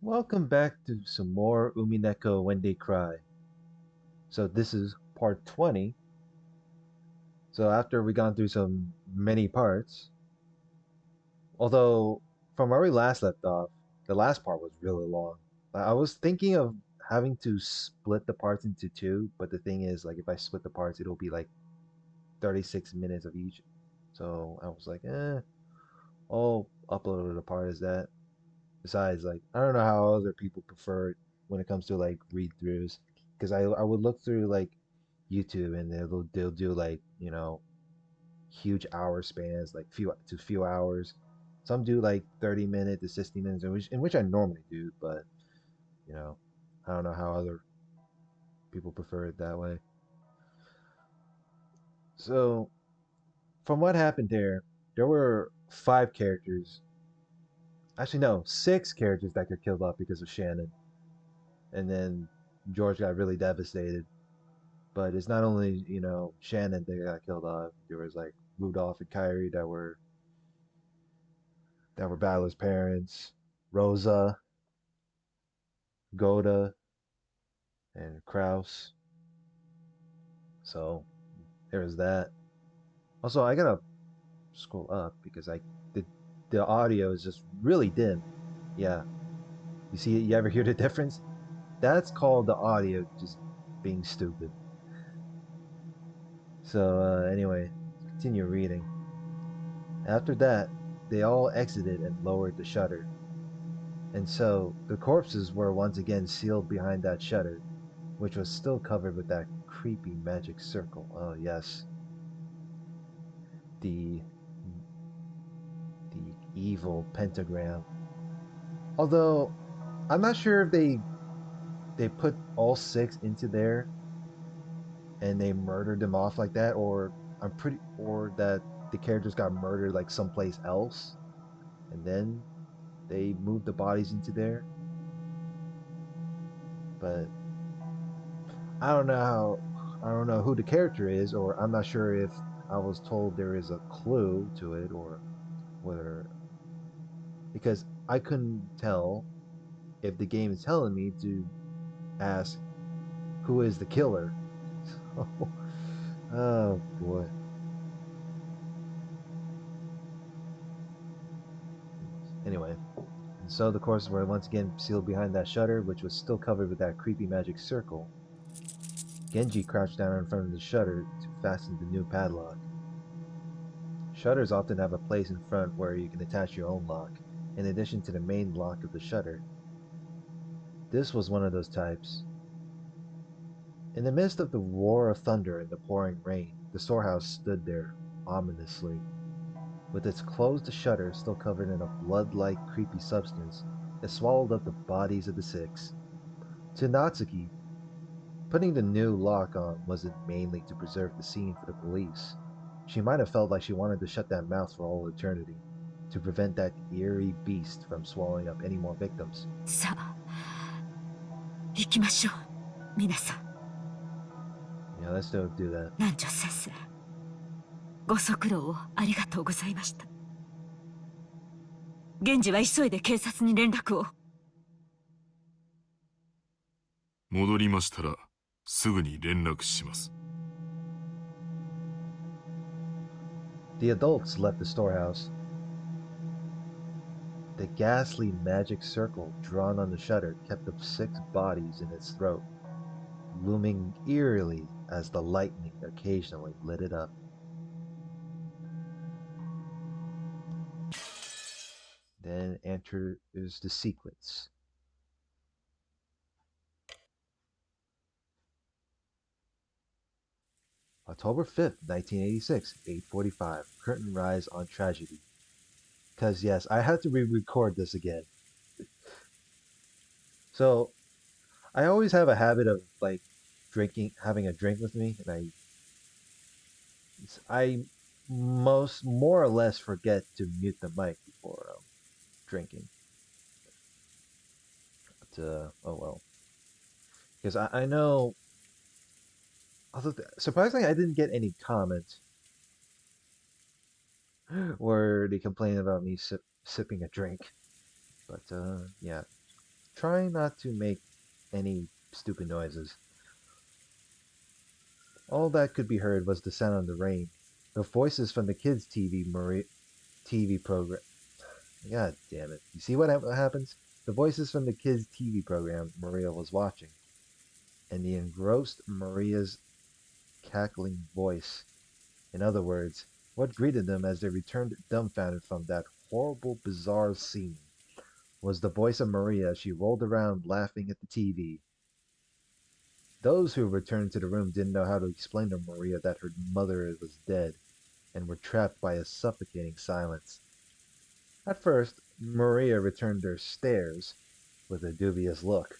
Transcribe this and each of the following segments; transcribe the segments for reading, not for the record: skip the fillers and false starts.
Welcome back to some more Umineko When They Cry. So this is part 20. So after we gone through some many parts, although from where we last left off, the last part was really long. I was thinking of having to split the parts into two, but the thing is, like, if I split the parts, it'll be like 36 minutes of each. So I was like, I'll upload it apart as that. Besides, like, I don't know how other people prefer it when it comes to like read throughs, because I would look through like YouTube and they'll do like huge hour spans, like few hours. Some do like 30 minutes to 60 minutes, in which I normally do, but you know I don't know how other people prefer it that way. So from what happened there were five characters. Actually, no, six characters that got killed off because of Shannon, and then George got really devastated. But it's not only Shannon that got killed off. There was like Rudolph and Kyrie that were Battler's parents, Rosa, Goda, and Kraus. So there was that. Also, I gotta scroll up because the audio is just really dim. Yeah, you see, you ever hear the difference? That's called the audio just being stupid. So anyway, continue reading. After that, they all exited and lowered the shutter. And so the corpses were once again sealed behind that shutter, which was still covered with that creepy magic circle. Oh yes, the the evil pentagram. Although I'm not sure if they put all six into there and they murdered them off like that, or that the characters got murdered like someplace else, and then they moved the bodies into there. But I don't know who the character is, or I'm not sure if I was told there is a clue to it, or whether, because I couldn't tell if the game is telling me to ask who is the killer. So, oh boy. Anyway, and so the corpses were once again sealed behind that shutter, which was still covered with that creepy magic circle. Genji crouched down in front of the shutter to fasten the new padlock. Shutters often have a place in front where you can attach your own lock, in addition to the main lock of the shutter. This was one of those types. In the midst of the roar of thunder and the pouring rain, the storehouse stood there, ominously, with its closed shutter still covered in a blood-like creepy substance that swallowed up the bodies of the six. To Natsuki, putting the new lock on wasn't mainly to preserve the scene for the police. She might have felt like she wanted to shut that mouth for all eternity, to prevent that eerie beast from swallowing up any more victims. さあ、行きましょう。皆さん、Yeah, let's don't do that. 南條先生、ご足労をありがとうございました。源氏は急いで警察に連絡を。戻りましたらすぐに連絡します。The adults left the storehouse. The ghastly magic circle drawn on the shutter kept the six bodies in its throat, looming eerily as the lightning occasionally lit it up. Then enters the sequence. October 5th, 1986, 8:45. Curtain rise on tragedy. Cause yes, I had to re-record this again. So I always have a habit of like having a drink with me, and I most more or less forget to mute the mic before drinking. But oh well, because I know. Although surprisingly, I didn't get any comments where they complain about me sipping a drink. But yeah. trying not to make any stupid noises. All that could be heard was the sound of the rain, the voices from the kids' TV program. God damn it! You see what happens? The voices from the kids' TV program Maria was watching, and the engrossed Maria's cackling voice. In other words, what greeted them as they returned dumbfounded from that horrible, bizarre scene was the voice of Maria as she rolled around laughing at the TV. Those who returned to the room didn't know how to explain to Maria that her mother was dead and were trapped by a suffocating silence. At first, Maria returned their stares with a dubious look,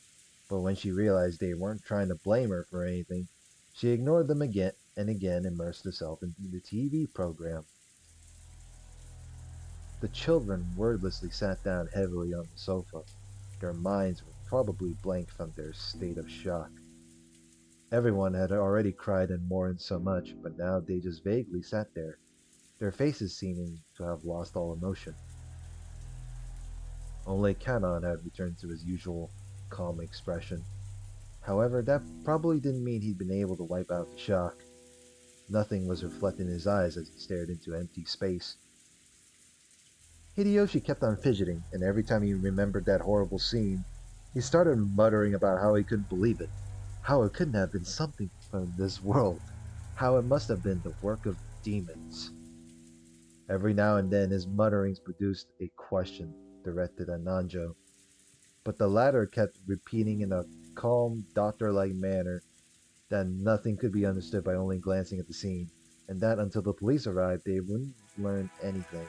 but when she realized they weren't trying to blame her for anything, she ignored them again and again immersed herself in the TV program. The children wordlessly sat down heavily on the sofa. Their minds were probably blank from their state of shock. Everyone had already cried and mourned so much, but now they just vaguely sat there, their faces seeming to have lost all emotion. Only Canon had returned to his usual calm expression. However, that probably didn't mean he'd been able to wipe out the shock. Nothing was reflected in his eyes as he stared into empty space. Hideyoshi kept on fidgeting, and every time he remembered that horrible scene, he started muttering about how he couldn't believe it, how it couldn't have been something from this world, how it must have been the work of demons. Every now and then his mutterings produced a question directed at Nanjo, but the latter kept repeating in a calm, doctor-like manner that nothing could be understood by only glancing at the scene, and that until the police arrived they wouldn't learn anything.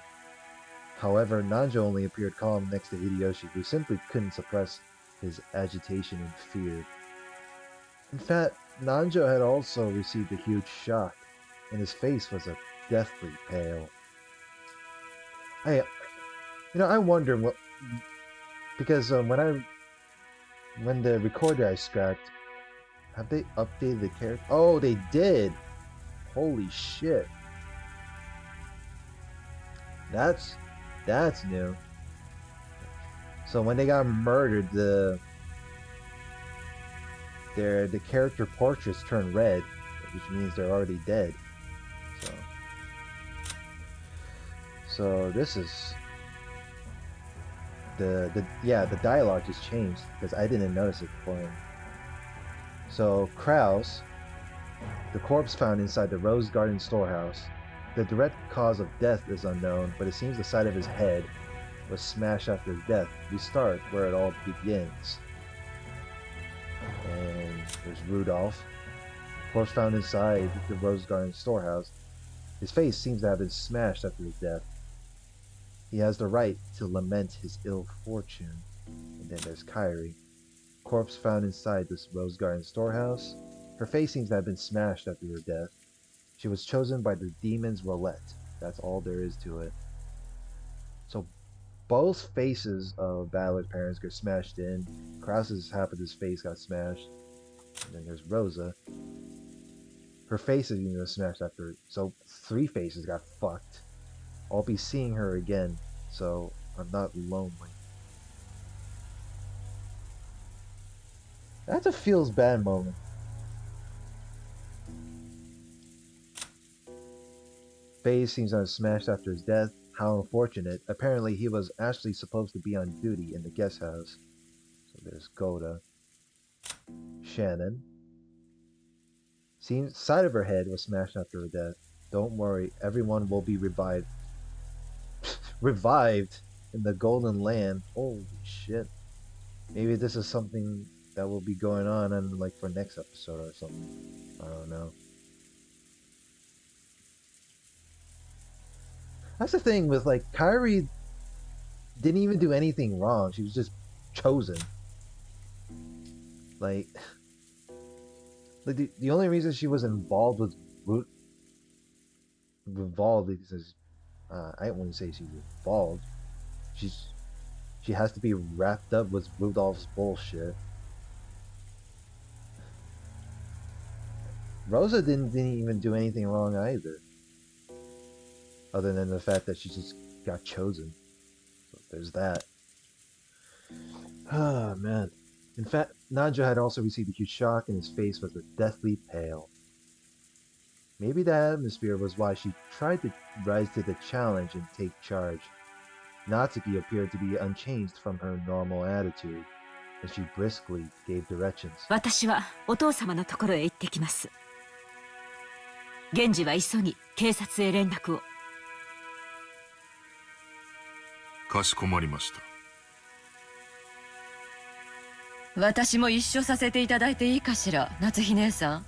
However, Nanjo only appeared calm next to Hideyoshi, who simply couldn't suppress his agitation and fear. In fact, Nanjo had also received a huge shock, and his face was a deathly pale. I, I wonder what because when the recorder I scratched, have they updated the character? Oh, they did. Holy shit. That's that's new. So when they got murdered, the character portraits turn red, which means they're already dead. So so this is the dialogue just changed because I didn't notice it before. So Kraus, the corpse found inside the Rose Garden storehouse. The direct cause of death is unknown, but it seems the side of his head was smashed after his death. We start where it all begins. And there's Rudolph, corpse found inside the Rose Garden storehouse. His face seems to have been smashed after his death. He has the right to lament his ill fortune. And then there's Kyrie, corpse found inside this Rose Garden storehouse. Her face seems to have been smashed after her death. She was chosen by the demon's roulette. That's all there is to it. So both faces of Balor's parents got smashed in. Krause's half of his face got smashed. And then there's Rosa. Her face is even smashed after. So three faces got fucked. I'll be seeing her again, so I'm not lonely. That's a feels bad moment. Faye seems to have smashed after his death. How unfortunate. Apparently he was actually supposed to be on duty in the guest house. So there's Goda. Shannon. Seems side of her head was smashed after her death. Don't worry, everyone will be revived. Revived in the Golden Land. Holy shit. Maybe this is something that will be going on and like for next episode or something. I don't know. That's the thing with like Kyrie didn't even do anything wrong. She was just chosen. Like, like the only reason she was involved with Root involved because I wouldn't say she's involved. She's she has to be wrapped up with Rudolph's bullshit. Rosa didn't even do anything wrong either, other than the fact that she just got chosen. So there's that. Ah, man. In fact, Nanja had also received a huge shock and his face was a deathly pale. Maybe the atmosphere was why she tried to rise to the challenge and take charge. Natsuki appeared to be unchanged from her normal attitude, and she briskly gave directions. 私はお父様のところへ行ってきます。源氏は急ぎ警察へ連絡を。かしこまりました。私も一緒させていただいていいかしら、夏日姉さん。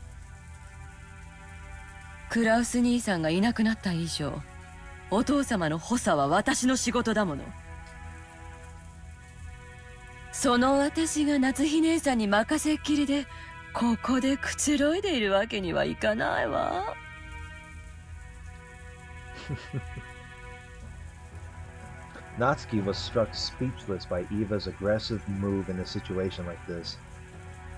クラウス兄さんがいなくなった以上、お父様の補佐は私の仕事だもの。その私が夏日姉さんに任せっきりで、ここでくつろいでいるわけにはいかないわ。Natsuki was struck speechless by Eva's aggressive move in a situation like this.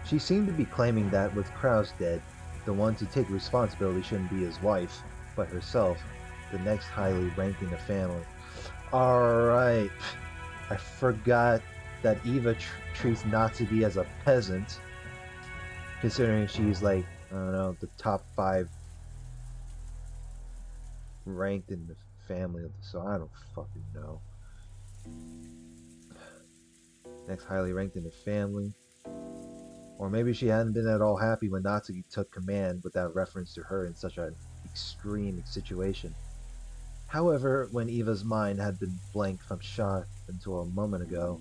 She seemed to be claiming that with Kraus dead, the one to take responsibility shouldn't be his wife, but herself, the next highly ranked in the family. Alright, I forgot that Eva treats Natsuki as a peasant, considering she's like, I don't know, the top 5 ranked in the family, so I don't fucking know. Next highly ranked in the family. Or maybe she hadn't been at all happy when Natsuki took command without reference to her in such an extreme situation. However, when Eva's mind had been blank from shock until a moment ago,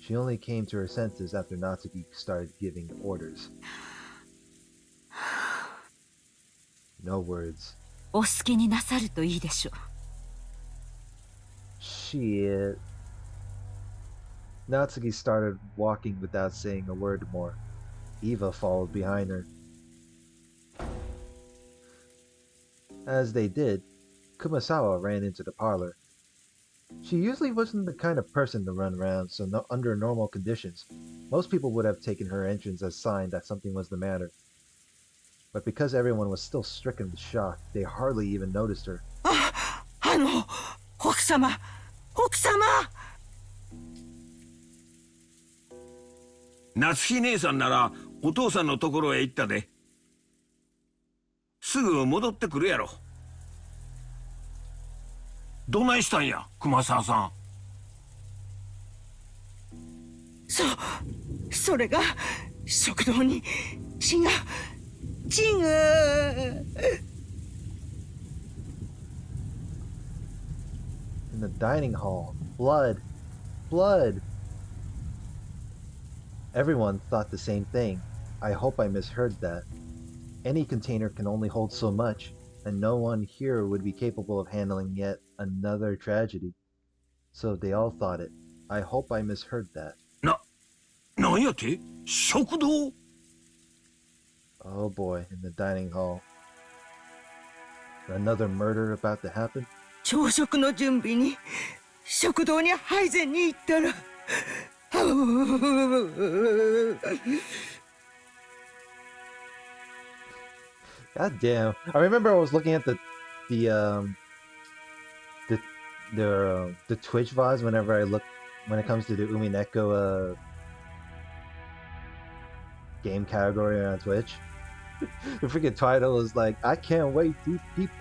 she only came to her senses after Natsuki started giving orders. No words. お好きになさるといいでしょう。Shit. Natsuki started walking without saying a word more. Eva followed behind her. As they did, Kumasawa ran into the parlor. She usually wasn't the kind of person to run around, so under normal conditions, most people would have taken her entrance as a sign that something was the matter. But because everyone was still stricken with shock, they hardly even noticed her. 奥様夏日姉さんならお父さんのところへ行ったで。すぐ戻ってくるやろ。どないしたんや、熊沢さん。それが食堂に血が In the dining hall, blood. Blood! Everyone thought the same thing. I hope I misheard that. Any container can only hold so much, and no one here would be capable of handling yet another tragedy. So they all thought it. I hope I misheard that. なんやて？食堂？ Oh boy, in the dining hall. Another murder about to happen? 朝食の準備に食堂に配膳に行ったら God damn! I remember I was looking at the Twitch VODs whenever I look when it comes to the Umineko game category on Twitch. The freaking title is like, I can't wait to people.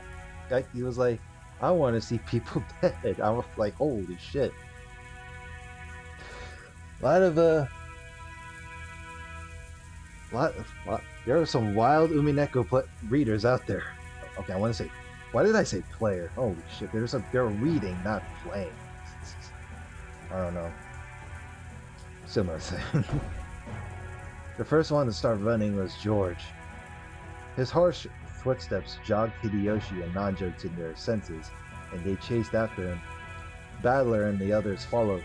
Like, he was like, I want to see people dead. I was like, holy shit. A lot of there are some wild Umineko readers out there. Okay, I want to say, why did I say player? Holy shit, they're reading, not playing. I don't know. Similar thing. The first one to start running was George. His harsh footsteps jogged Hideyoshi and Nanjo to their senses, and they chased after him. Battler and the others followed.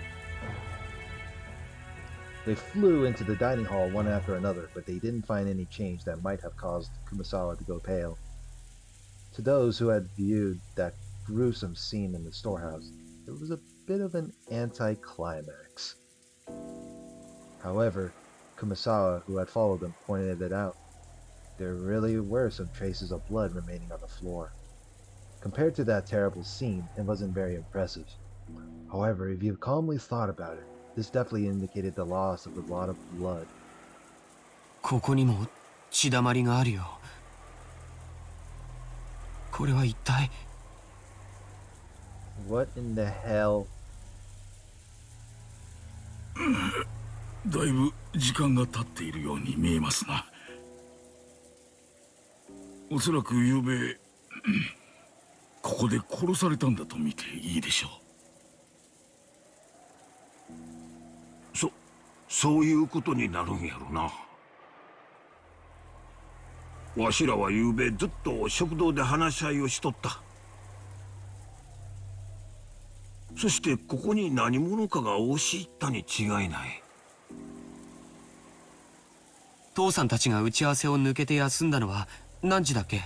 They flew into the dining hall one after another, but they didn't find any change that might have caused Kumasawa to go pale. To those who had viewed that gruesome scene in the storehouse, it was a bit of an anticlimax. However, Kumasawa, who had followed them, pointed it out. There really were some traces of blood remaining on the floor. Compared to that terrible scene, it wasn't very impressive. However, if you calmly thought about it, this definitely indicated the loss of a lot of blood. ここにも血だまりがあるよ。これは一体。 What in the hell? だいぶ時間が経っているように見えますな。おそらく昨べここで殺されたんだと見ていいでしょう。そういうことになるんやろな。わしらは昨べずっと食堂で話し合いをしとった。そしてここに何者かが押し入ったに違いない。父さんたちが打ち合わせを抜けて休んだのは何時だっけ？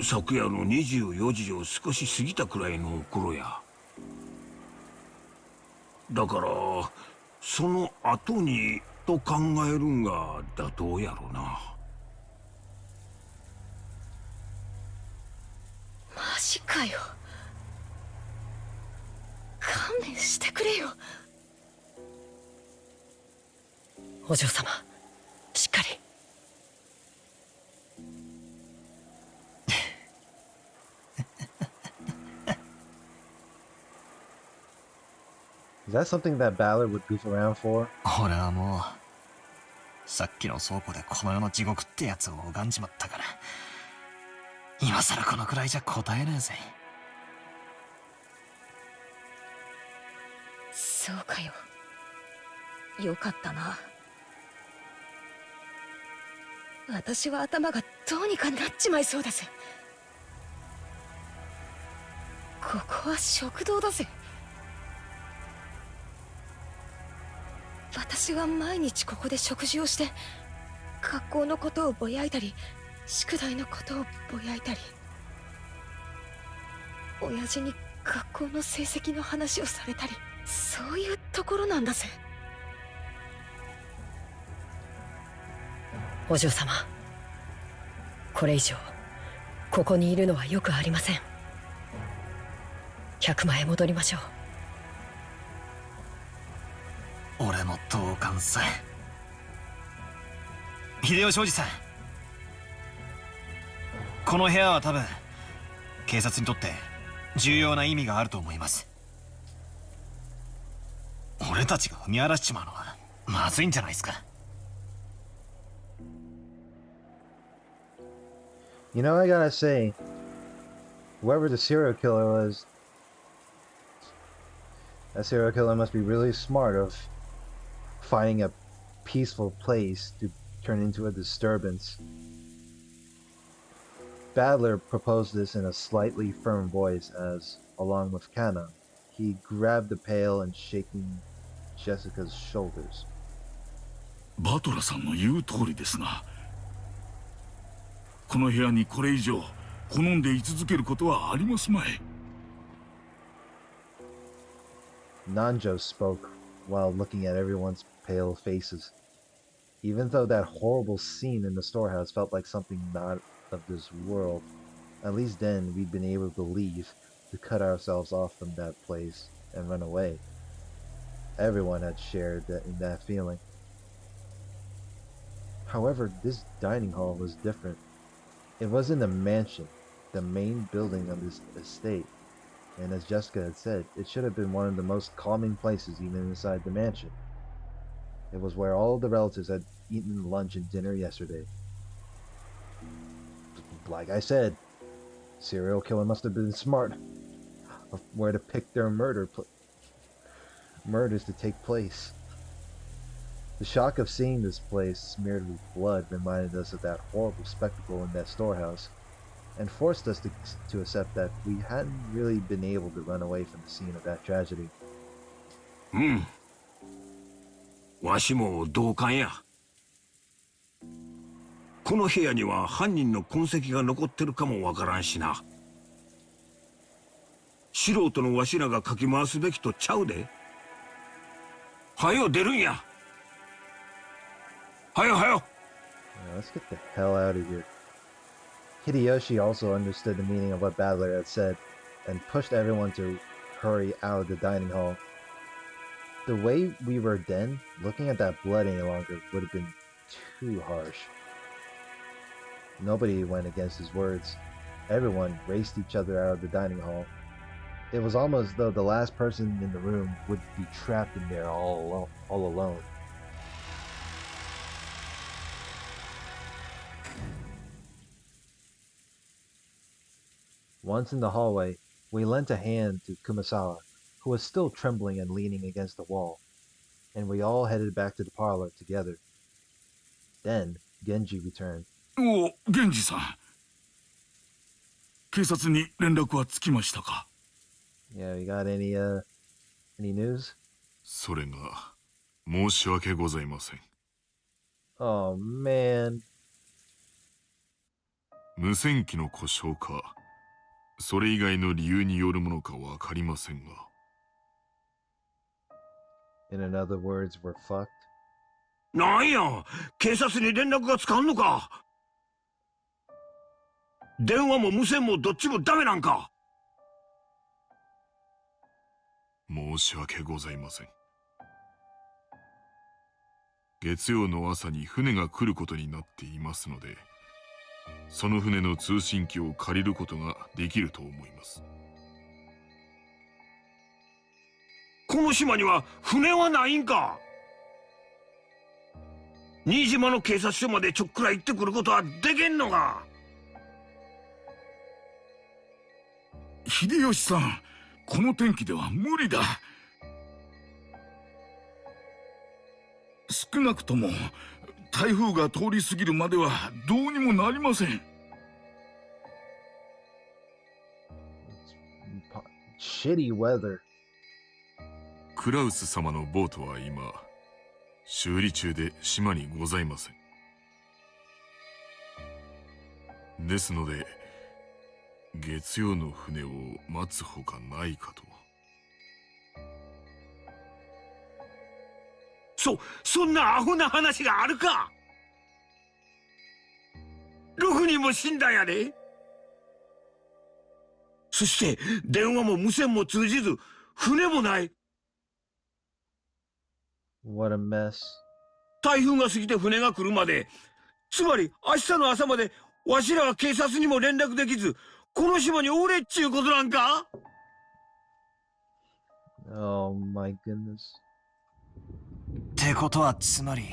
昨夜の24時を少し過ぎたくらいの頃や。だからその後にと考えるんが妥当やろな。マジかよ。勘弁してくれよ。お嬢様、しっかり。Is that something that Ballard would goof around for? 俺はもうさっきの倉庫でこの世の地獄ってやつを拝んじまったから、今さらこのくらいじゃ答えねえぜ。そうかよ。よかったな。私は頭がどうにかなっちまいそうだぜ。ここは食堂だぜ。私は毎日ここで食事をして、学校のことをぼやいたり、宿題のことをぼやいたり、親父に学校の成績の話をされたり、そういうところなんだぜ。お嬢様、これ以上ここにいるのはよくありません。100万へ戻りましょう。俺も同感さ。秀吉おじさん、この部屋は多分警察にとって重要な意味があると思います。俺たちが踏み荒らしちまうのはまずいんじゃないですか。You know, I gotta say, whoever the serial killer was, that serial killer must be really smart of finding a peaceful place to turn into a disturbance. Badler proposed this in a slightly firm voice as, along with Kana, he grabbed the pail and shaking Jessica's shoulders. バトラさんの言う通りですな。この部屋にこれ以上好んで居続けることはありますまい。Nanjo spoke while looking at everyone's pale faces. Even though that horrible scene in the storehouse felt like something not of this world, at least then we'd been able to leave, to cut ourselves off from that place and run away. Everyone had shared in that feeling. However, this dining hall was different. It was in the mansion, the main building of this estate, and as Jessica had said, it should have been one of the most calming places even inside the mansion. It was where all the relatives had eaten lunch and dinner yesterday. Like I said, serial killer must have been smart of where to pick their murders to take place. The shock of seeing this place smeared with blood reminded us of that horrible spectacle in that storehouse, and forced us to accept that we hadn't really been able to run away from the scene of that tragedy. わしも同感や。この部屋には犯人の痕跡が残ってるかもわからんしな。素人のわしらがかき回すべきとちゃうで。はよ出るんや。はよはよ。Let's get the hell out of here. Hideyoshi also understood the meaning of what Battler had said and pushed everyone to hurry out of the dining hall. The way we were then, looking at that blood any longer would have been too harsh. Nobody went against his words. Everyone raced each other out of the dining hall. It was almost as though the last person in the room would be trapped in there all alone. Once in the hallway, we lent a hand to Kumasawa, who was still trembling and leaning against the wall, and we all headed back to the parlor together. Then, Genji returned. おお、源氏さん。警察に連絡はつきましたか？ Yeah, you got any news? それが申し訳ございません。 Oh man. 無線機の故障か、それ以外の理由によるものかわかりませんが。In other words, we're fucked. なんや、警察に連絡がつかんのか。電話も無線もどっちもダメなんか。申し訳ございません。月曜の朝に船が来ることになっていますので、その船の通信機を借りることができると思います。この島には船はないんか。新島の警察署までちょっくら行ってくることはできんのか。秀吉さん、この天気では無理だ。少なくとも台風が通り過ぎるまではどうにもなりません。Shitty weather. クラウス様のボートは今修理中で島にございません。ですので月曜の船を待つほかないかと。そんなアホな話があるか。6人も死んだんやで。そして電話も無線も通じず船もない。 What a mess. 台風が過ぎて船が来るまで、つまり明日の朝までわしらは警察にも連絡できず、この島におれっちゅうことなんか。 Oh my goodness. ってことはつまり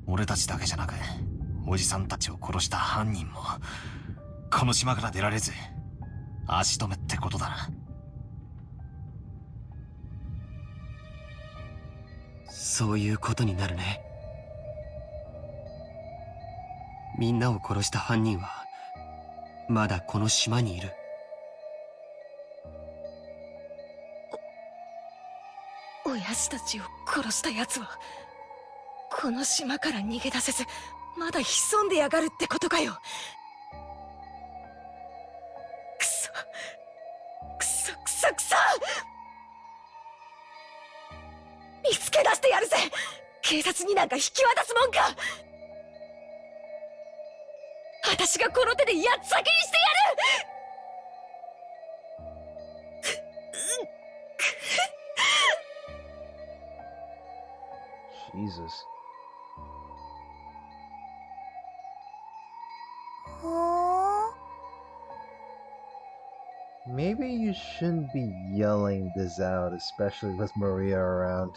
俺たちだけじゃなくおじさんたちを殺した犯人もこの島から出られず足止めってことだな。そういうことになるね。みんなを殺した犯人はまだこの島にいる。親父たちを殺した奴はこの島から逃げ出せずまだ潜んでやがるってことかよ。くそくそくそくそ、見つけ出してやるぜ。警察になんか引き渡すもんか。私がこの手でやっ先にしてやる。Jesus. Maybe you shouldn't be yelling this out, especially with Maria around.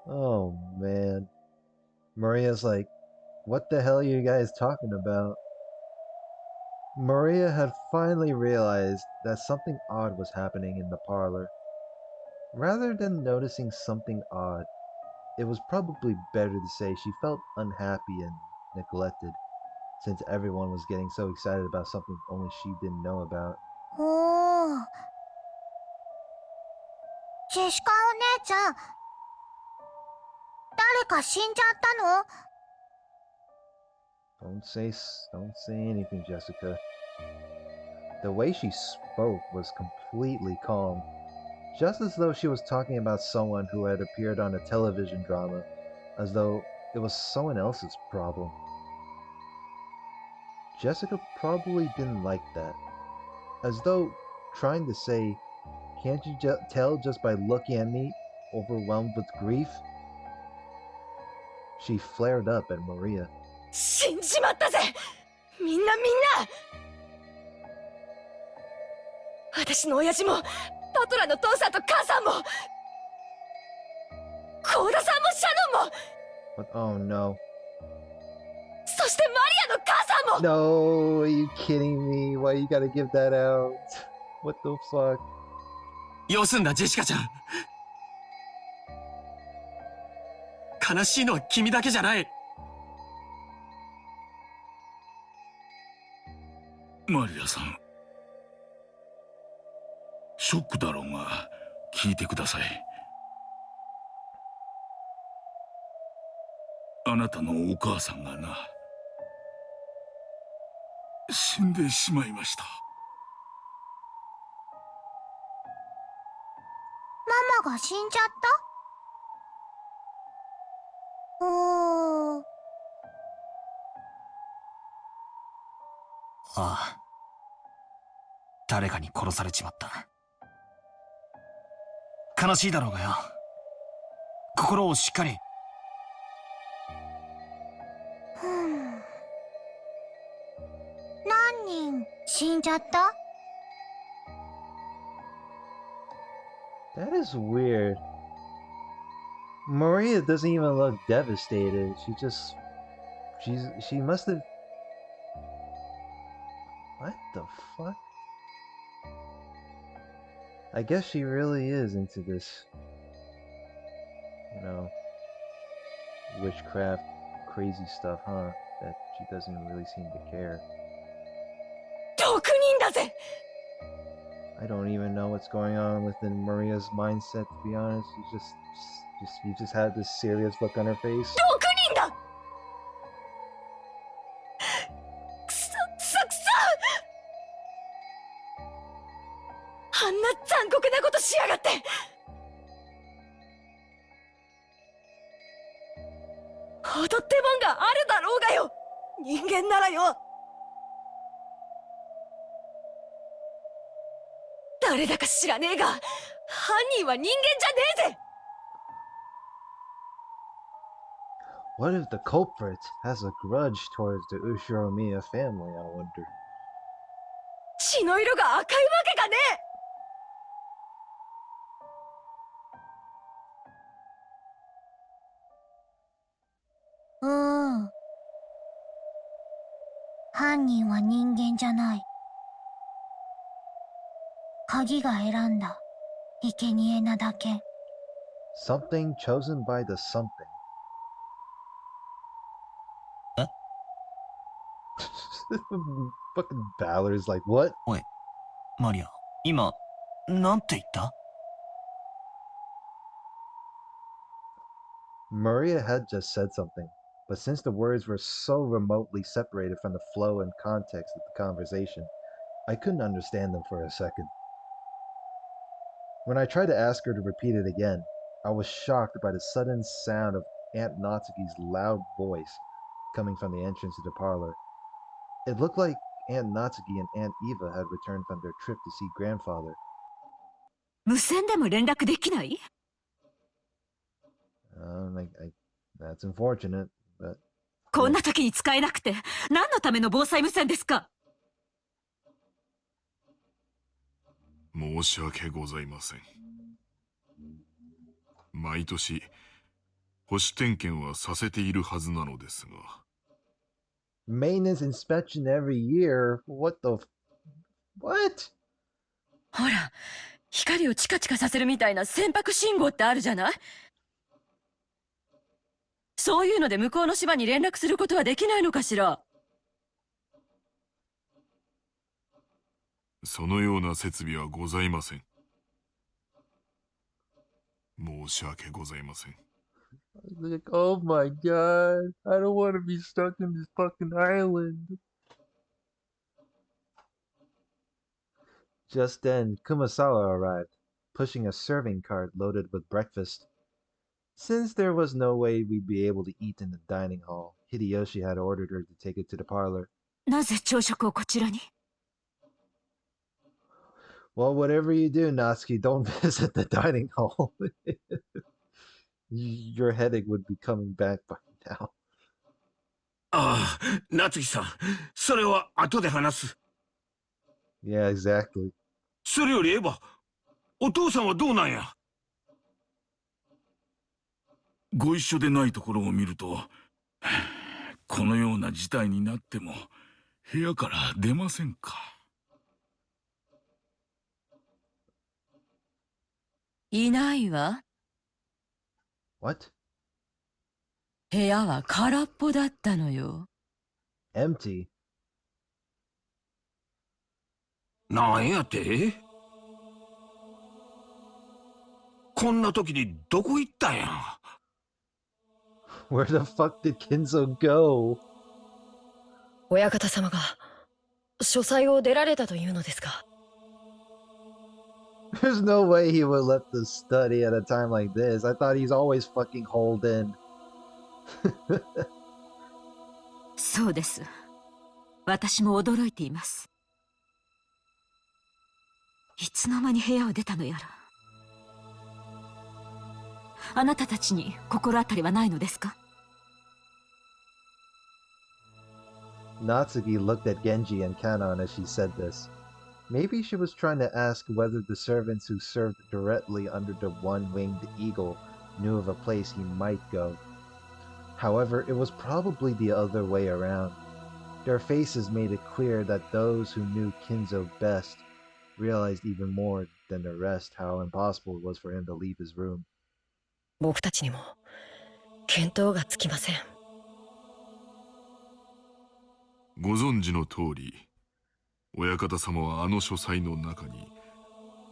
Oh man. Maria's like, what the hell are you guys talking about? Maria had finally realized that something odd was happening in the parlor. Rather than noticing something odd, it was probably better to say she felt unhappy and neglected, since everyone was getting so excited about something only she didn't know about. おー、ジェシカお姉ちゃん、誰か死んじゃったの？ Don't say anything, Jessica. The way she spoke was completely calm, just as though she was talking about someone who had appeared on a television drama, as though it was someone else's problem. Jessica probably didn't like that. As though trying to say, can't you tell just by looking at me, overwhelmed with grief? She flared up at Maria. 死んじまったぜ、みんな。私の親父もパトラの父さんと母さんも幸田さんもシャノンも But oh no. そしてマリアの母さんも No, are you kidding me? Why you gotta give that out? What the fuck? よすんだジェシカちゃん。悲しいのは君だけじゃない。マリアさん、ショックだろうが聞いてください。あなたのお母さんがな、死んでしまいました。ママが死んじゃった？ああ。誰かに殺されちまった。悲しいだろうがよ。心をしっかり。何人死んじゃった？ That is weird. Maria doesn't even look devastated. She must have. What the fuck? I guess she really is into this, witchcraft, crazy stuff, huh? That she doesn't really seem to care. 6人だぜ。 I don't even know what's going on within Maria's mindset, to be honest. You just had this serious look on her face. 6人だ。くそあんな残酷なことしやがって。踊ってもんがあるだろうがよ、人間ならよ。誰だか知らねえが、犯人は人間じゃねえぜ。 What if the culprit has a grudge towards the Ushiromiya family, I wonder? 血の色が赤いわけがねえ。犯人は人間じゃない。鍵が選んだ生贄なだけ。 Something chosen by the something. Huh? Fucking Balor's like, what? おい、マリア、今、なんて言った？ Maria had just said something, but since the words were so remotely separated from the flow and context of the conversation, I couldn't understand them for a second. When I tried to ask her to repeat it again, I was shocked by the sudden sound of Aunt Natsuki's loud voice coming from the entrance to the parlor. It looked like Aunt Natsuki and Aunt Eva had returned from their trip to see grandfather. 無線でも連絡できない？ That's unfortunate, but... こんな時に使えなくて何のための防災無線ですか？申し訳ございません。毎年保守点検はさせているはずなのですが。Maintenance inspection every year? What the... What? ほら、光をチカチカさせるみたいな船舶信号ってあるじゃない？そういうので向こうの島に連絡することはできないのかしら？そのような設備はございません。申し訳ございません。Like, oh my god, I don't want to be stuck in this fucking island. Just then, Kumasawa arrived, pushing a serving cart loaded with breakfast. Since there was no way we'd be able to eat in the dining hall, Hideyoshi had ordered her to take it to the parlor. なぜ朝食をこちらに？ Well, whatever you do, Natsuki, don't visit the dining hall. Your headache would be coming back by now. ああ、夏樹さん、それは後で話す。Yeah, exactly. それよりエヴァ、お父さんはどうなんや？ご一緒でないところを見ると、このような事態になっても部屋から出ませんか。いないわ。What? 部屋は空っぽだったのよ。Empty? なんやて？こんな時にどこ行ったんや？ Where the fuck did Kinzo go? 親方様が書斎を出られたというのですか？ There's no way he would let the study at a time like this. I thought he's always fucking holed in. そうです。私も驚いています。いつの間に部屋を出たのやら。あなたたちに心当たりはないのですか？ Natsuki looked at Genji and Kanon as she said this. Maybe she was trying to ask whether the servants who served directly under the one-winged eagle knew of a place he might go. However, it was probably the other way around. Their faces made it clear that those who knew Kinzo best realized even more than the rest how impossible it was for him to leave his room. 僕たちにも見当がつきません。ご存知の通り、親方様はあの書斎の中に、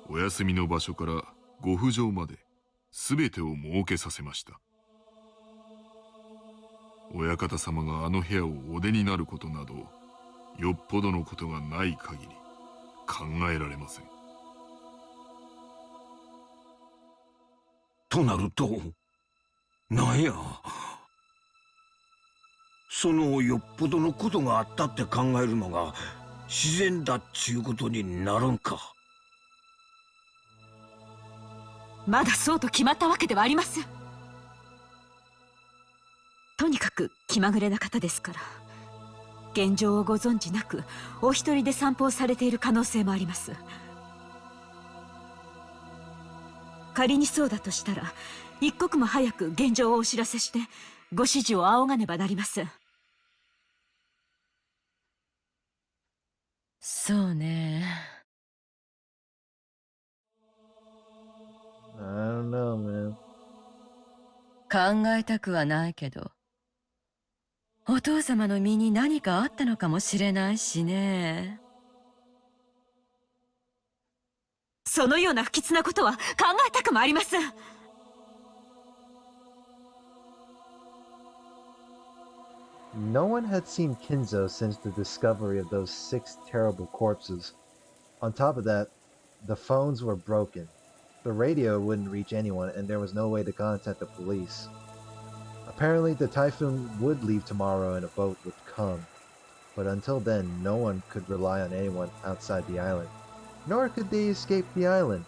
お休みの場所からご不浄まで全てを設けさせました。親方様があの部屋をお出になることなど、よっぽどのことがない限り考えられません。となると、なんや？そのよっぽどのことがあったって考えるのが自然だっちゅうことになるんか。まだそうと決まったわけではありません。とにかく気まぐれな方ですから、現状をご存知なくお一人で散歩をされている可能性もあります。仮にそうだとしたら、一刻も早く現状をお知らせしてご指示を仰がねばなりません。そうね。I don't know, man. 考えたくはないけど、お父様の身に何かあったのかもしれないしね。そのような不吉なことは考えたくもありません。No one had seen Kinzo since the discovery of those 6 terrible corpses. On top of that, the phones were broken. The radio wouldn't reach anyone, and there was no way to contact the police. Apparently, the typhoon would leave tomorrow and a boat would come. But until then, no one could rely on anyone outside the island. Nor could they escape the island.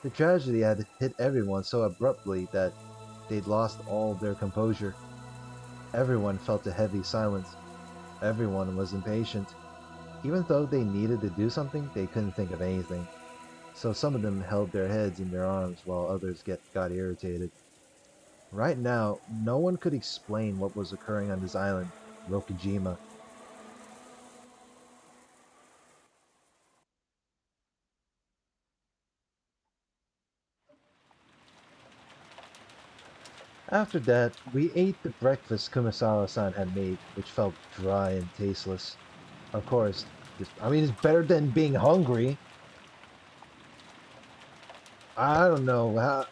The tragedy had hit everyone so abruptly that they'd lost all their composure. Everyone felt a heavy silence. Everyone was impatient. Even though they needed to do something, they couldn't think of anything. So some of them held their heads in their arms while others got irritated. Right now, no one could explain what was occurring on this island, Rokujima. After that, we ate the breakfast Kumasawa-san had made, which felt dry and tasteless. Of course, it's better than being hungry. I don't know what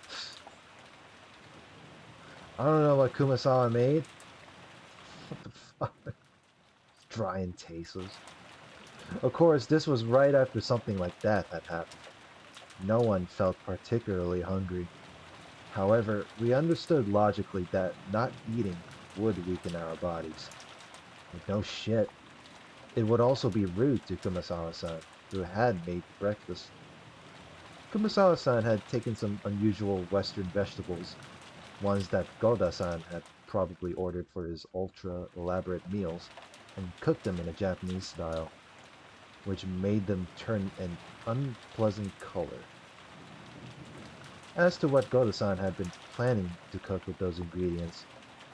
Kumasawa made. What the fuck? It's dry and tasteless. Of course, this was right after something like that had happened. No one felt particularly hungry. However, we understood logically that not eating would weaken our bodies. Like, no shit. It would also be rude to Kumasawa-san, who had made breakfast. Kumasawa-san had taken some unusual Western vegetables, ones that Goda-san had probably ordered for his ultra-elaborate meals, and cooked them in a Japanese style, which made them turn an unpleasant color. As to what Goda-san had been planning to cook with those ingredients,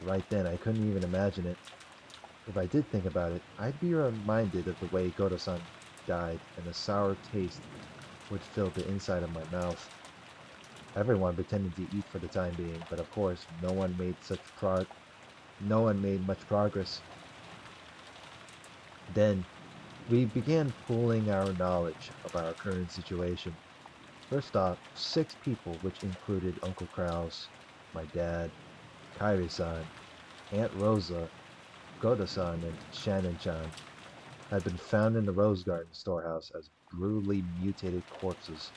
right then I couldn't even imagine it. If I did think about it, I'd be reminded of the way Goda-san died, and a sour taste would fill the inside of my mouth. Everyone pretended to eat for the time being, but of course, no one made much progress. Then, we began pooling our knowledge of our current situation. First off, 6 people, which included Uncle Kraus, my dad, Kairi-san, Aunt Rosa, Goda-san, and Shannon-chan, had been found in the Rose Garden storehouse as brutally mutated corpses.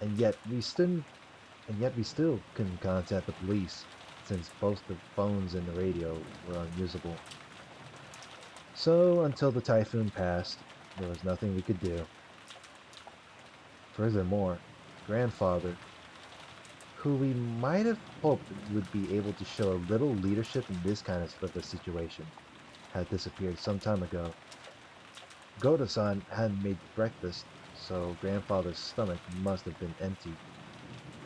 And yet we still couldn't contact the police, since both the phones and the radio were unusable. So until the typhoon passed, there was nothing we could do. Furthermore, grandfather, who we might have hoped would be able to show a little leadership in this kind of a situation, had disappeared some time ago. Goda-san hadn't made breakfast, so grandfather's stomach must have been empty.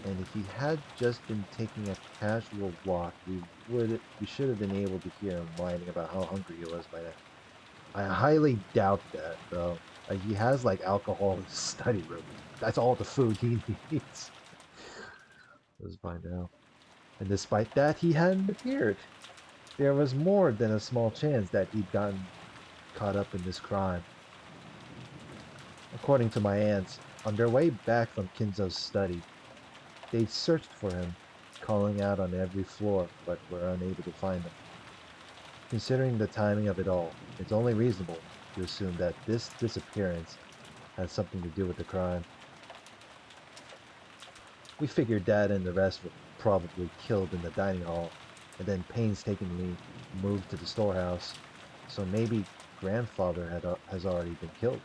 And if he had just been taking a casual walk, we should have been able to hear him whining about how hungry he was by now. I highly doubt that, though. He has like alcohol in his study room. That's all the food he needs. Let's find out. And despite that, he hadn't appeared. There was more than a small chance that he'd gotten caught up in this crime. According to my aunts, on their way back from Kinzo's study, they'd searched for him, calling out on every floor, but were unable to find him. Considering the timing of it all, it's only reasonable to assume that this disappearance had something to do with the crime. We figured Dad and the rest were probably killed in the dining hall, and then painstakingly moved to the storehouse, so maybe grandfather has already been killed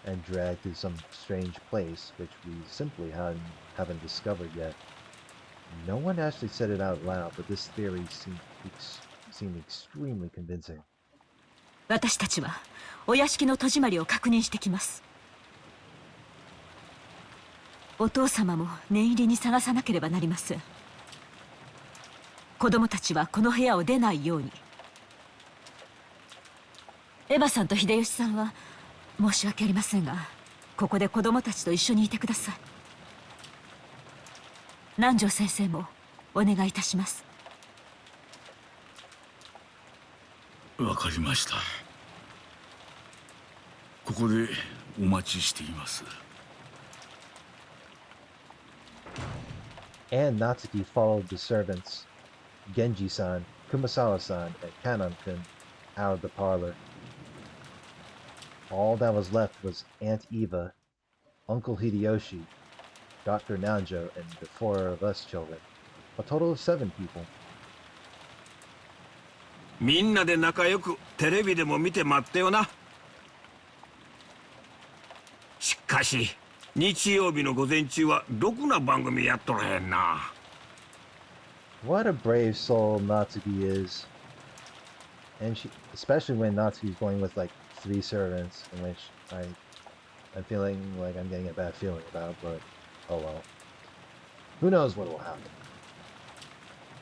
and dragged to some strange place which we simply haven't discovered yet. No one actually said it out loud, but this theory seemed extremely convincing. 私たちはお屋敷の戸締まりを確認してきます。お父様も念入りに探さなければなりません。子供たちはこの部屋を出ないように。エヴァさんと秀吉さんは申し訳ありませんが、ここで子供たちと一緒にいてください。南條先生もお願いいたします。わかりました。ここでお待ちしています。And Natsuki followed the servants, Genji-san, Kumasawa-san, and Kanon-kun, out of the parlor. All that was left was Aunt Eva, Uncle Hideyoshi, Dr. Nanjo, and the 4 of us children. A total of 7 people. みんなで仲良くテレビでも見て待ってよな。しかし日曜日の午前中はろくな番組やっとらへんな。What a brave soul Natsuki is. And especially when Natsuki's going with like 3 servants, in which I'm feeling like I'm getting a bad feeling about, but oh well. Who knows what will happen.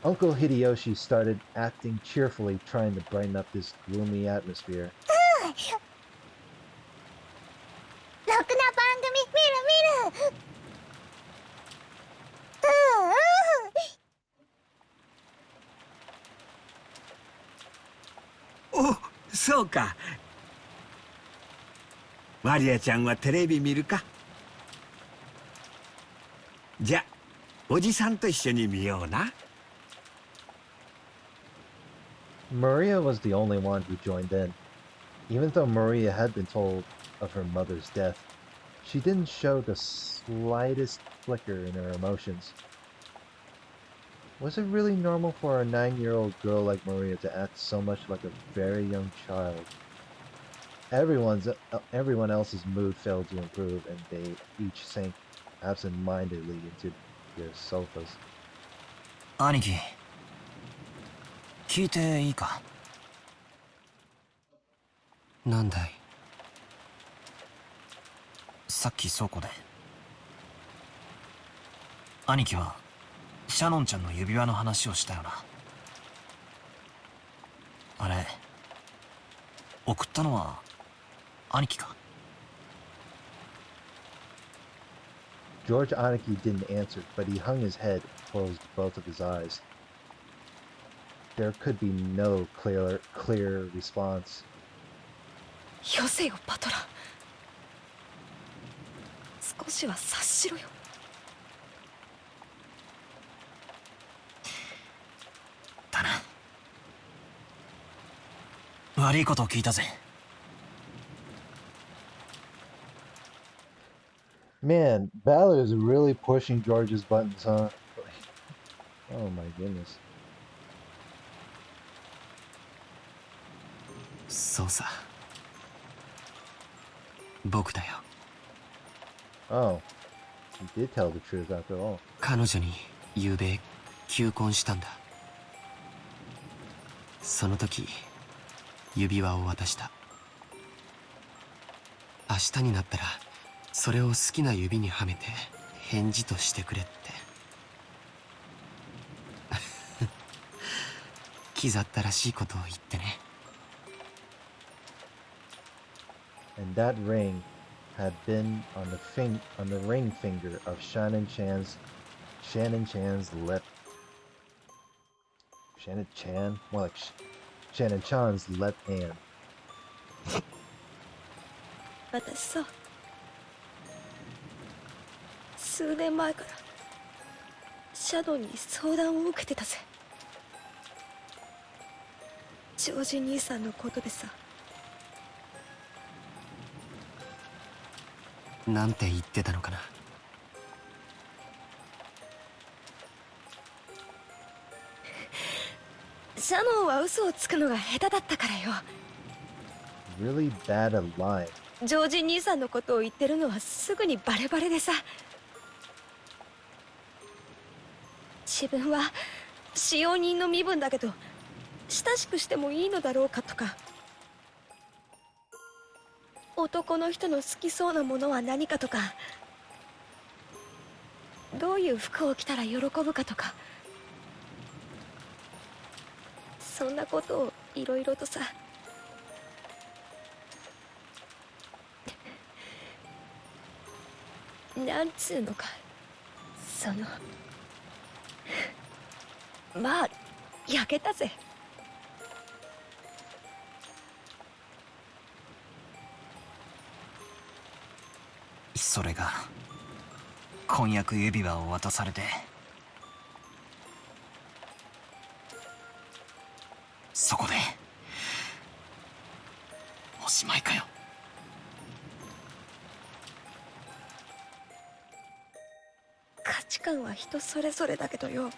Uncle Hideyoshi started acting cheerfully, trying to brighten up this gloomy atmosphere. ろくな番組見る見る。お、そうか。マリアちゃんはテレビ見るか。じゃ、おじさんと一緒に見ような。Maria was the only one who joined in. Even though Maria had been told of her mother's death, she didn't show the slightest flicker in her emotions. Was it really normal for a 9-year-old girl like Maria to act so much like a very young child? everyone else's mood failed to improve, and they each sank absent-mindedly into their sofas. 兄貴、聞いていいか？なんだい？さっき倉庫で兄貴はシャノンちゃんの指輪の話をしたよな。あれ送ったのは兄貴か？ George Aniki didn't answer, but he hung his head, closed both of his eyes. There could be no clear response. よせよパトラ、少しは察しろよ。だな。悪いことを聞いたぜ。Man, Balor is really pushing George's buttons, huh? Oh my goodness. そうさ。僕だよ。Oh, he did tell the truth after all. 彼女に昨べ求婚したんだ。その時指輪を渡した。明日になったらそれを好きな指にはめて返事としてくれって。気ざったらしいことを言ってね。And that ring had been on the ring finger of Shannon Chan's left. Shannon Chan? More like Shannon Chan's left hand. 私さ、数年前からシャドウに相談を受けてたぜ。ジョージ兄さんのことでさ。なんて言ってたのかな。シャノンは嘘をつくのが下手だったからよ。Really bad at lying. ジョージ兄さんのことを言ってるのはすぐにバレバレでさ。自分は使用人の身分だけど親しくしてもいいのだろうかとか、男の人の好きそうなものは何かとか、どういう服を着たら喜ぶかとか、そんなことをいろいろとさ。なんつうのか、そのまあ焼けたぜ。それが婚約指輪を渡されて、そこでおしまいかよ。価値観は人それぞれだけどよ、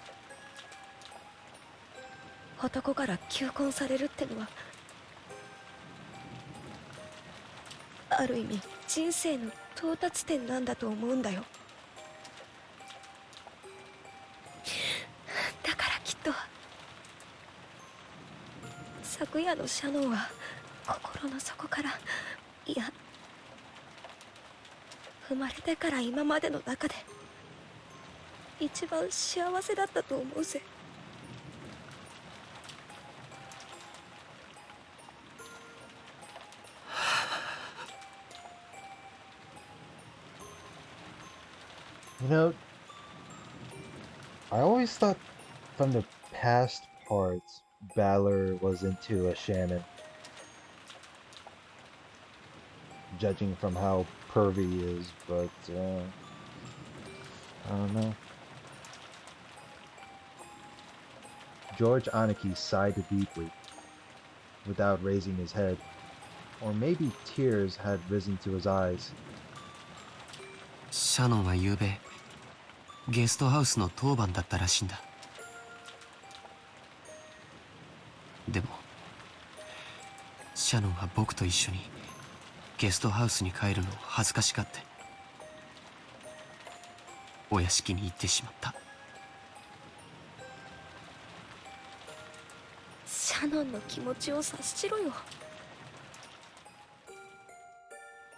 男から求婚されるってのはある意味人生の到達点なんだと思うんだよ。だからきっと昨夜のシャノンは心の底から、いや生まれてから今までの中で一番幸せだったと思うぜ。You know, I always thought from the past parts Balor was into a Shannon. Judging from how pervy he is, but I don't know. George Aniki sighed deeply, without raising his head, or maybe tears had risen to his eyes. シャノンは昨べゲストハウスの当番だったらしいんだ。でもシャノンは僕と一緒にゲストハウスに帰るのを恥ずかしがってお屋敷に行ってしまった。シャノンの気持ちを察しろよ。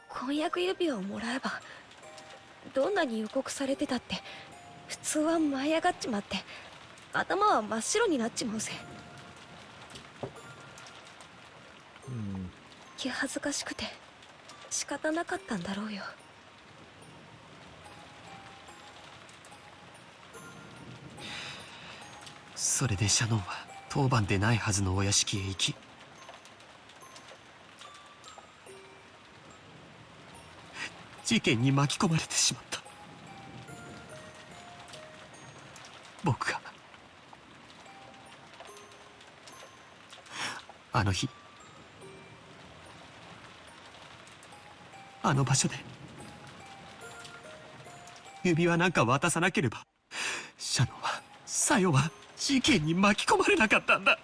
婚約指輪をもらえばどんなに予告されてたって普通は舞い上がっちまって頭は真っ白になっちまうぜ。気恥ずかしくて仕方なかったんだろうよ。それでシャノンは当番でないはずのお屋敷へ行き、事件に巻き込まれてしまった。僕があの日あの場所で指輪なんか渡さなければシャノンはサヨは事件に巻き込まれなかったんだ。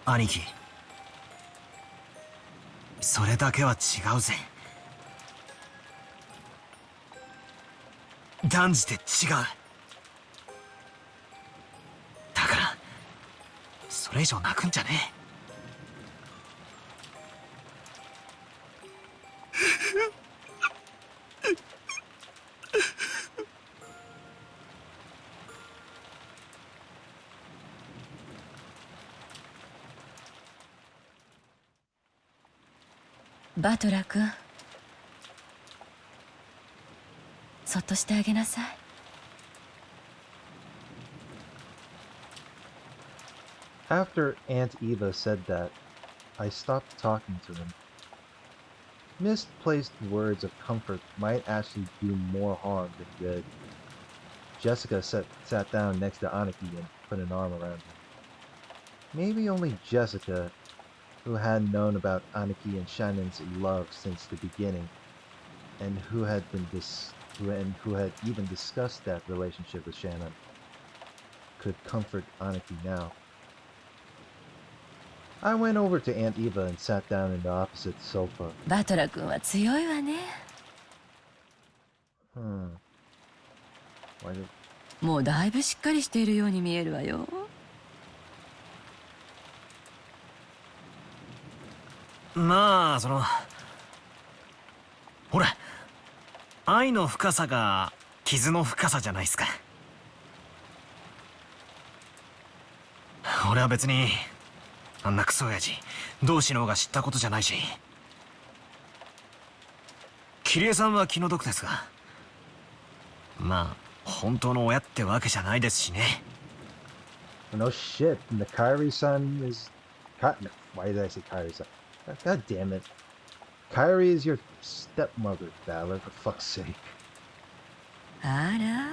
兄貴、それだけは違うぜ。断じて違う。だからそれ以上泣くんじゃねえ。バトラー君、そっとしてあげなさい。After Aunt Eva said that, I stopped talking to him. Misplaced words of comfort might actually do more harm than good. Jessica sat down next to Aniki and put an arm around him. Maybe only Jessica, who had known about Aniki and Shannon's love since the beginning, and who had even discussed that relationship with Shannon, could comfort Aniki now. I went over to Aunt Eva and sat down in the opposite sofa. バトラー君は強いわね。Why did... もうだいぶしっかりしているように見えるわよ。まあほら、愛の深さが傷の深さじゃないっすか。俺は別にあんなクソ親父どうしのうが知ったことじゃないし、桐江さんは気の毒ですが、まあ本当の親ってわけじゃないですしね。No shit. And the Kyrie-san is... Why did I say Kyrie-san? God damn it. Kyrie is your stepmother, Valor, for fuck's sake. あら。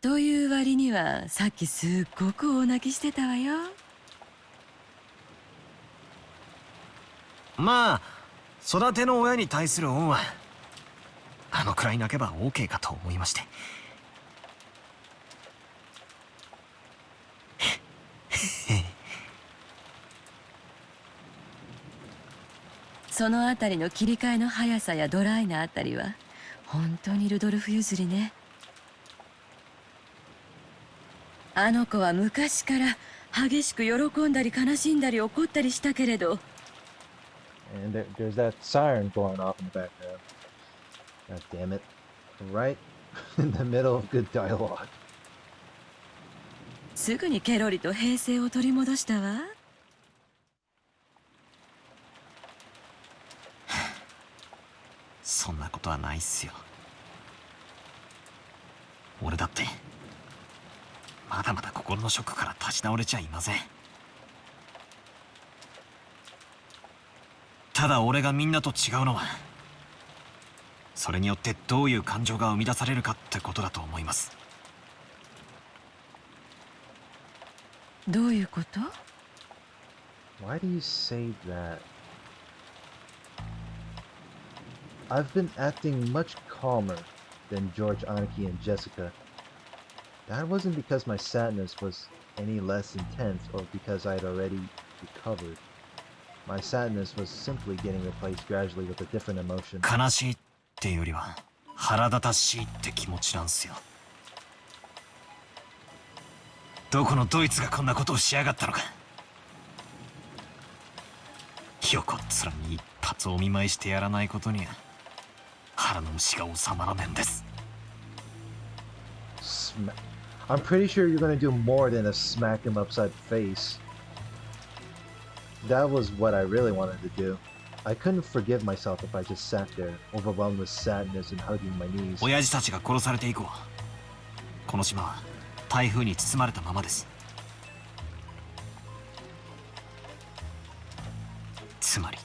という割にはさっきすっごく大泣きしてたわよ。まあ育ての親に対する恩はあのくらい泣けば OK かと思いまして。そのあたりの切り替えの速さやドライなあたりは本当にルドルフ譲りね。あの子は昔から激しく喜んだり悲しんだり怒ったりしたけれど。And there's that siren going off in the background. God damn it. Right in the middle of good dialogue. すぐにケロリと平静を取り戻したわ。そんなことはないっすよ。俺だってまだまだ心のショックから立ち直れちゃいません。ただ俺がみんなと違うのは、それによってどういう感情が生み出されるかってことだと思います。どういうこと？ Why do you say that? I've been acting much calmer than George, Aniki, and Jessica. That wasn't because my sadness was any less intense or because I had already recovered. My sadness was simply getting replaced gradually with a different emotion. 悲しいっていうよりは腹立たしいって気持ちなんすよ。どこのドイツがこんなことをしやがったのか。横っ面に一発お見舞いしてやらないことには腹の虫が収まらねえんです。I'm pretty sure you're gonna do more than a smack him upside the face. That was what I really wanted to do. I couldn't forgive myself if I just sat there, overwhelmed with sadness and hugging my knees. 親父たちが殺されて以降、この島は台風に包まれたままです。つまり、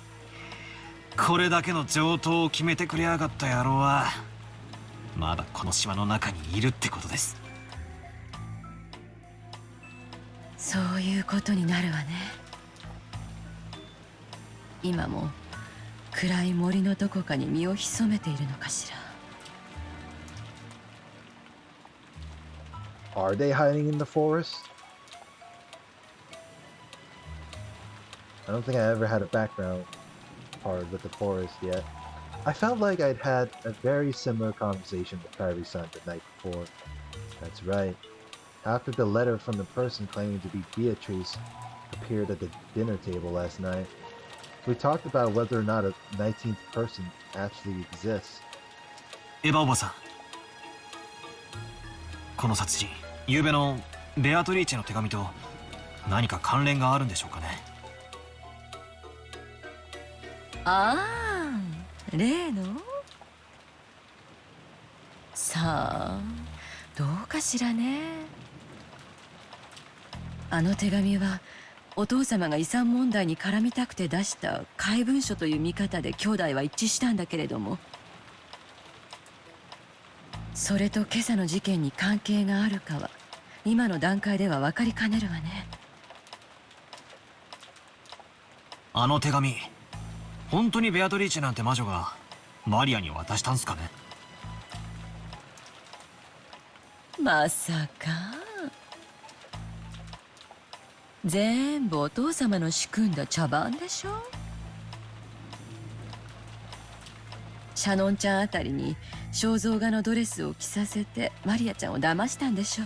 これだけの上等を決めてくれやがった野郎は、まだこの島の中にいるってことです。そういうことになるわね。今も暗い森のどこかに身を潜めているのかしら。Are they hiding in the forest? I don't think I ever had a background part with the forest yet. I felt like I'd had a very similar conversation with Kairi-san the night before. That's right. After the letter from the person claiming to be Beatrice appeared at the dinner table last night, we talked about whether or not a 19th person actually exists. エヴァおばさん、この殺人、昨夜のベアトリーチェの手紙と何か関連があるんでしょうかね。ああ、例の？さあ、どうかしらね。あの手紙はお父様が遺産問題に絡みたくて出した怪文書という見方で兄弟は一致したんだけれども、それと今朝の事件に関係があるかは今の段階では分かりかねるわね。あの手紙、本当にベアトリーチェなんて魔女がマリアに渡したんすかね。まさか。全部お父様の仕組んだ茶番でしょ。シャノンちゃんあたりに肖像画のドレスを着させてマリアちゃんを騙したんでしょ。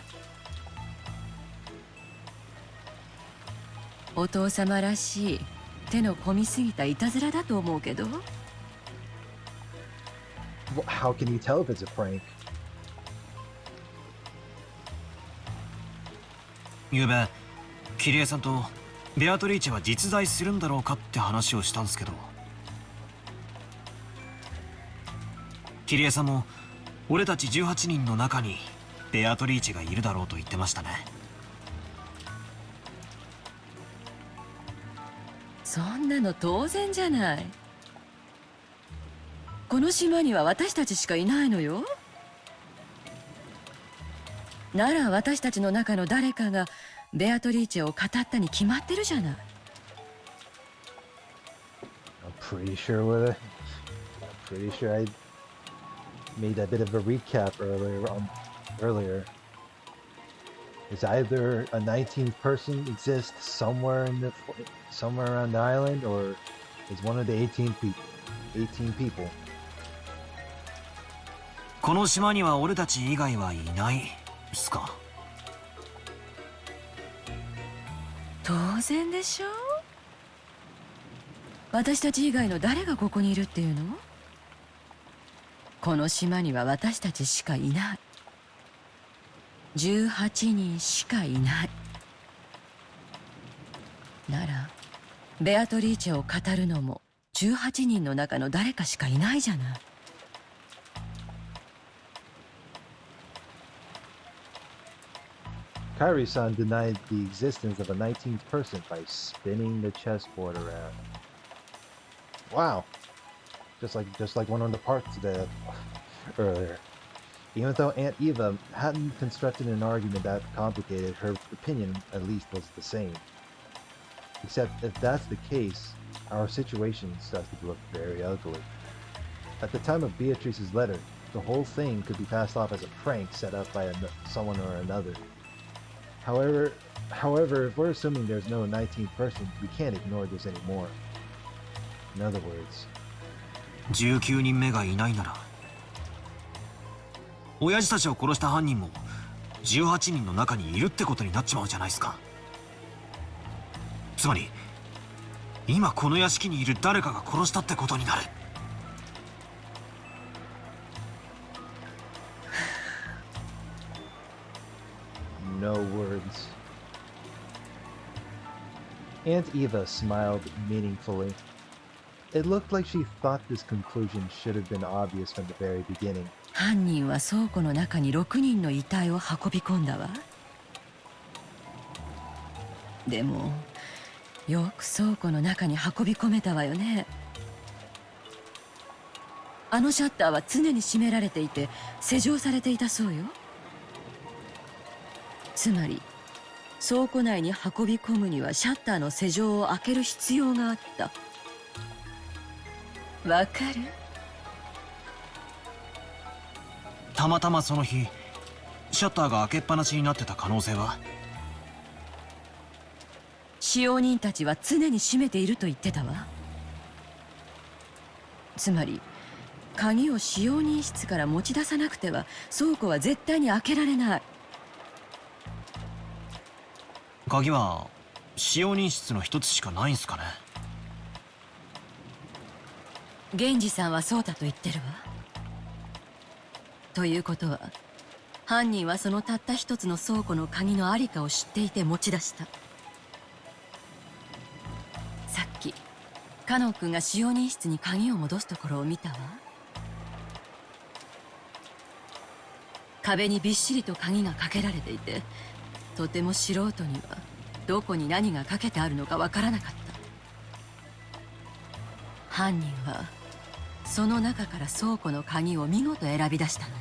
お父様らしい手の込みすぎたいたずらだと思うけど。How can you tell if it's a prank? 昨べキリエさんとベアトリーチェは実在するんだろうかって話をしたんですけど、キリエさんも俺たち18人の中にベアトリーチェがいるだろうと言ってましたね。そんなの当然じゃない。この島には私たちしかいないのよ。なら私たちの中の誰かがベアトリーチェを語ったに決まってるじゃない。I'm pretty sure I made a bit of a recap earlier. Is either a 19th person exists somewhere around the island, or is one of the 18 people? この島には俺たち以外はいないですか。当然でしょ。私たち以外の誰がここにいるっていうの？この島には私たちしかいない。18人しかいない。ならベアトリーチェを語るのも18人の中の誰かしかいないじゃない。Kairi-san denied the existence of a 19th person by spinning the chessboard around. Wow. Just like one of the parts that earlier. Even though Aunt Eva hadn't constructed an argument that complicated, her opinion at least was the same. Except if that's the case, our situation starts to look very ugly. At the time of Beatrice's letter, the whole thing could be passed off as a prank set up by someone or another. However, if we're assuming there's no 19th person, we can't ignore this anymore. In other words, 19人目がいないなら、親父たちを殺した犯人も18人の中にいるってことになっちまうじゃないですか。つまり今この屋敷にいる誰かが殺したってことになる。No words. Aunt Eva smiled meaningfully. It looked like she thought this conclusion should have been obvious from the very beginning. 犯人は倉庫の中に6人の遺体を運び込んだわ。でもよく倉庫の中に運び込めたわよね。あのシャッターは常に閉められていて施錠されていたそうよ。つまり倉庫内に運び込むにはシャッターの施錠を開ける必要があった。わかる？たまたまその日シャッターが開けっぱなしになってた可能性は？使用人たちは常に閉めていると言ってたわ。つまり鍵を使用人室から持ち出さなくては倉庫は絶対に開けられない。鍵は使用人室の一つしかないんすかね。源氏さんはそうだと言ってるわ。ということは犯人はそのたった一つの倉庫の鍵のありかを知っていて持ち出した。さっきカノン君が使用人室に鍵を戻すところを見たわ。壁にびっしりと鍵がかけられていて、とても素人にはどこに何がかけてあるのかわからなかった。犯人はその中から倉庫の鍵を見事選び出したのよ。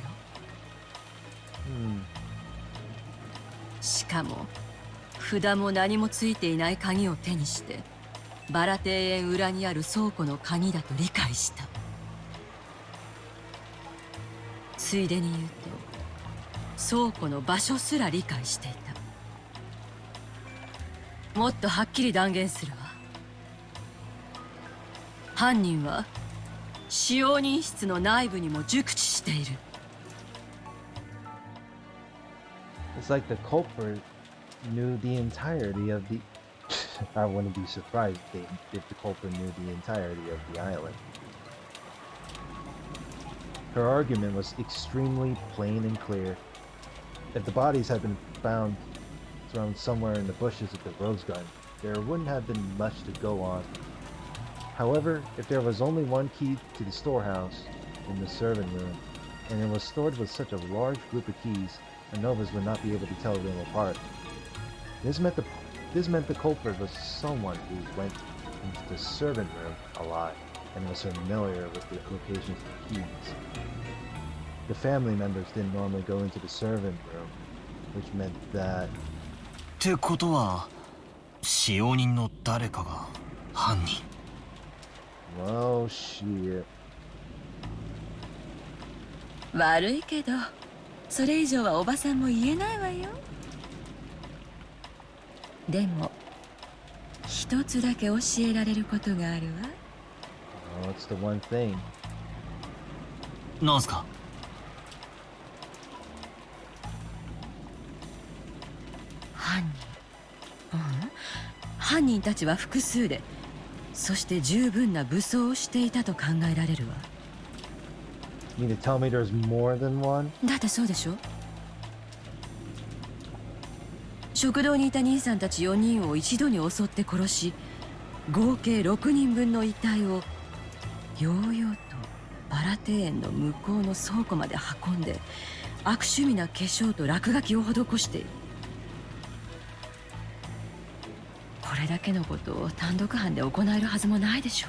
しかも札も何もついていない鍵を手にしてバラ庭園裏にある倉庫の鍵だと理解した。ついでに言うと倉庫の場所すら理解していた。もっとはっきり断言するわ。犯人は使用人室の内部にも熟知している。It's like the culprit knew the entirety of the... I wouldn't be surprised if the culprit knew the entirety of the island. Her argument was extremely plain and clear. If the bodies had been found thrown somewhere in the bushes of the rose garden, there wouldn't have been much to go on. However, if there was only one key to the storehouse in the servant room, and it was stored with such a large group of keys, ANOVAs would not be able to tell them apart. This meant the culprit was someone who went into the servant room a lot and was familiar with the locations of the keys. The family members didn't normally go into the servant room, which meant that... ってことは使用人の誰かが犯人。Well, shit. 悪いけどそれ以上はおばさんも言えないわよ。でも一つだけ教えられることがあるわ。Oh, it's the one thing. なんすか？犯人たちは複数で、そして十分な武装をしていたと考えられるわ。You mean to tell me there's more than one? だってそうでしょ。食堂にいた兄さんたち4人を一度に襲って殺し、合計6人分の遺体をようようとバラ庭園の向こうの倉庫まで運んで悪趣味な化粧と落書きを施している。これだけのことを単独犯で行えるはずもないでしょ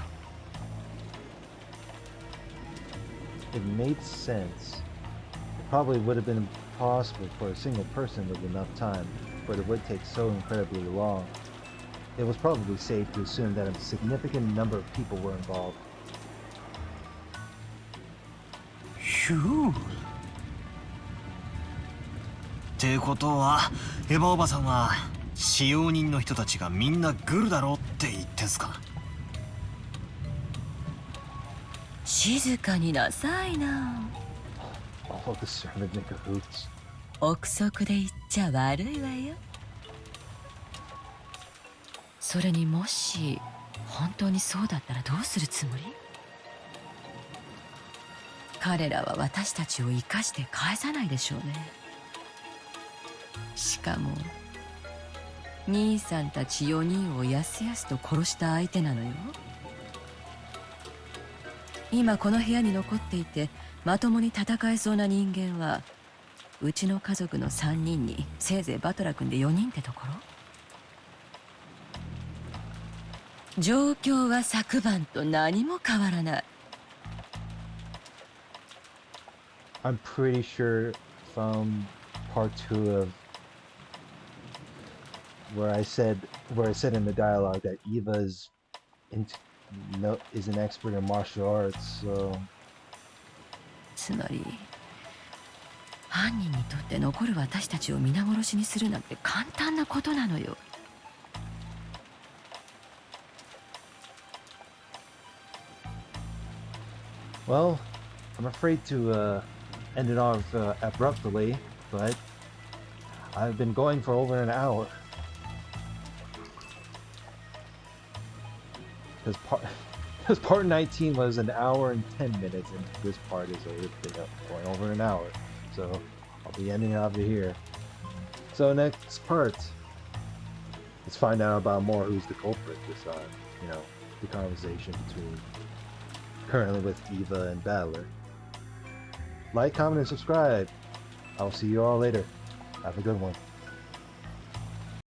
う。It made sense. It probably would have been impossible for a single person with enough time, but it would take so incredibly long. It was probably safe to assume that a significant number of people were involved. Cool. ってことはエヴァおばさんは使用人の人たちがみんなグルだろうって言ってんすか。静かになさいな。 All the sermon in cahoots. 憶測で言っちゃ悪いわよ。それにもし本当にそうだったらどうするつもり？彼らは私たちを生かして返さないでしょうね。しかも兄さんたち4人をやすやすと殺した相手なのよ。今この部屋に残っていてまともに戦えそうな人間はうちの家族の3人にせいぜいバトラ君で4人ってところ。状況は昨晩と何も変わらない。 I'm pretty sure from part 2 of where I said in the dialogue that Eva is an expert in martial arts, so つまり犯人にとって残る私たちを皆殺しにするなんて簡単なことなのよ。well, I'm afraid to end it off abruptly, but I've been going for over an hour. Because part 19 was an hour and 10 minutes, and this part is going over an hour. So I'll be ending it off here. So next part, let's find out about more who's the culprit this time. You know, the conversation between currently with Eva and Battler. Like, comment, and subscribe. I'll see you all later. Have a good one.